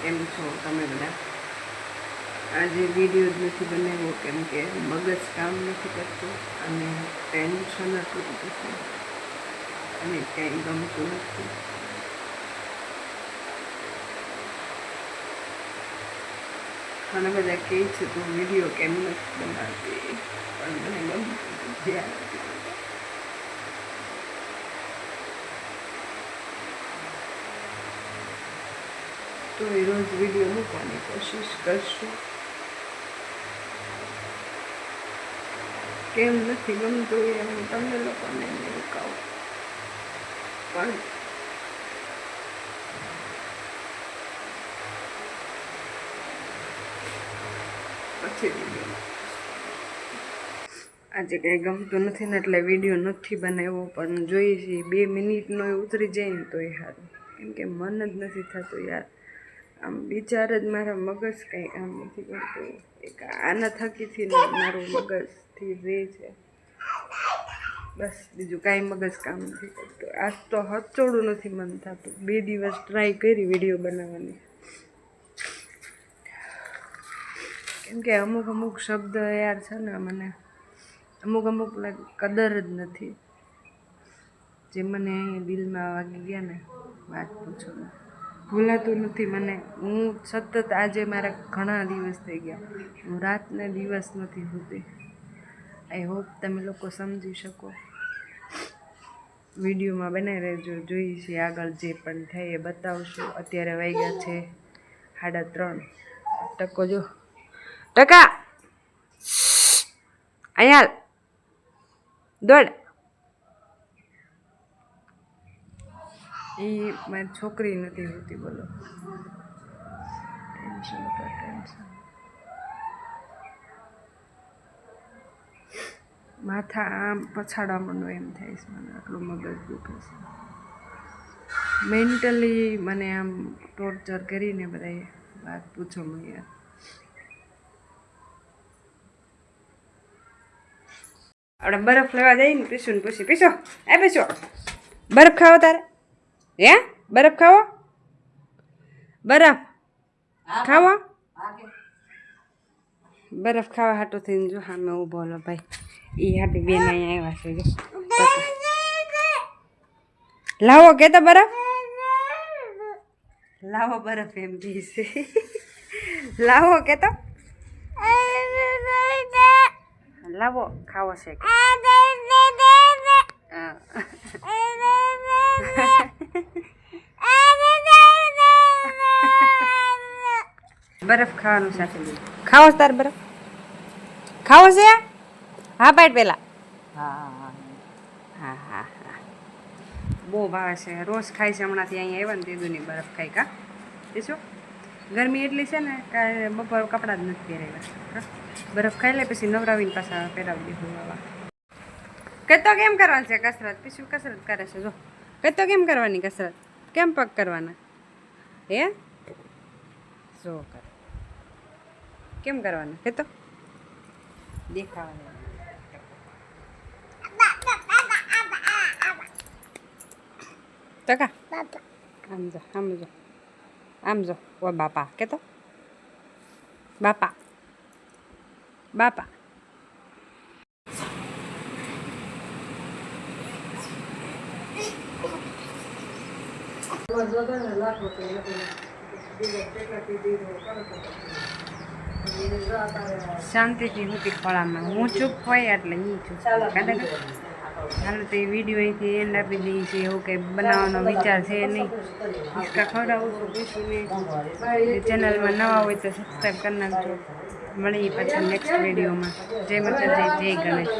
કેમ છો તમે બધા? આજે વિડીયો જ નથી બનાવ્યો કેમ કે મગજ કામ નથી કરતું અને ટેન્શન હતું બધું અને ક્યાંય ગમતું નથી. ઘણા બધા કહે છે તું વિડીયો કેમ નથી બનાવતી, પણ મને ગમતું ધ્યાન તો એ રોજ વિડીયો મૂકવાની કોશિશ કરશું. કેમ નથી ગમતું એ હું તમને લોકોને નહીં કહું, પણ પછી વિડીયો આજે કંઈ ગમતું નથી ને એટલે વિડીયો નથી બનાવ્યો. પણ જોઈએ છીએ 2 મિનિટનો એ ઉતરી જાય ને તો એ સારું, કેમ કે મન જ નથી થતું યાર. આમ વિચાર જ મારા મગજ કંઈ કામ નથી કરતું. એક આના થકીથી ને મારું મગજથી રહે છે બસ, બીજું કાંઈ મગજ કામ નથી કરતું. આજ તો હચોડું નથી મન થતું. 2 દિવસ ટ્રાય કરી વિડીયો બનાવવાની, કેમ કે અમુક શબ્દ યાર છે ને મને અમુક કદર જ નથી, જે મને અહીંયા દિલમાં વાગી ગયા ને વાત પૂછો ને, ભૂલાતું નથી મને. હું સતત આજે મારા ઘણા દિવસ થઈ ગયા, હું રાતને દિવસ નથી હોતી. આઈ હોપ તમે લોકો સમજી શકો. વિડીયોમાં બનાવી રહેજો, જોઈએ છીએ આગળ જે પણ થાય એ બતાવશું. અત્યારે વાગ્યા છે 3:30. ટકો જો ટકા અહીંયા દોડ. એ મારી છોકરી નથી હોતી, બોલો. ટેન્શન પર ટેન્શન, માથા આમ પછાડવા માંડો એમ થાય છે મને, આટલું મગજ દુખે છે. મેન્ટલી મને આમ ટોર્ચર કરીને બધાએ વાત પૂછો મને યાર. આપણે બરફ લેવા જઈએ ને પીશું ને પૂછી પીશો એ પીશો બરફ ખાવો તારે? હે બરફ ખાવો? બરફ ખાવો? બરફ ખાવા હાટું થઈને જો હા મેં ઊભો લો ભાઈ, એ હાટી બેન અહીંયા આવ્યા છે. જો લાવો કે તો બરફ લાવો, બરફ એમ કહેશે. લાવો કે તો લાવો, ખાવો છે કે બરફ ખાવાનું સાથે ખાવો તાર બરફ ખાવો છે? હા પાડ પેલા. હા હા હા હા બહુ ભાવે છે, રોજ ખાય છે. હમણાંથી અહીંયા આવ્યા ને તેદુની બરફ ખાઈ કા શું ગરમી એટલી છે ને કાંઈ બપોર કપડાં જ નથી પહેરેલા. બરફ ખાઈ લે પછી નવરાવીને પાછા પહેરાવી દીધું આવા. કહેતો કેમ કરવાની છે કસરત? પીછું કસરત કરે છે જો. કહેતો કેમ કરવાની કસરત? કેમ પગ કરવાના? હે જો કર કેમ કરવાના? કહેતો દેખાવા ટકા આમ જો આમ જો આમ જો. ઓ બાપા કહેતો બાપા બાપા. શાંતિથી હતી ખોળામાં, હું ચૂપ હોય એટલે નહીં ચૂપ. હાલો તો એ વિડીયો અહીંથી એન્ડ આપી દઈએ છીએ. એવું કંઈ બનાવવાનો વિચાર છે નહીં. હિસકા ખવડાવું છું પૂછીને. ચેનલમાં નવા હોય તો સબસ્ક્રાઈબ કરી નાખજો. મળીએ પાછા નેક્સ્ટ વિડીયોમાં. જય માતાજી, જય ગણેશ.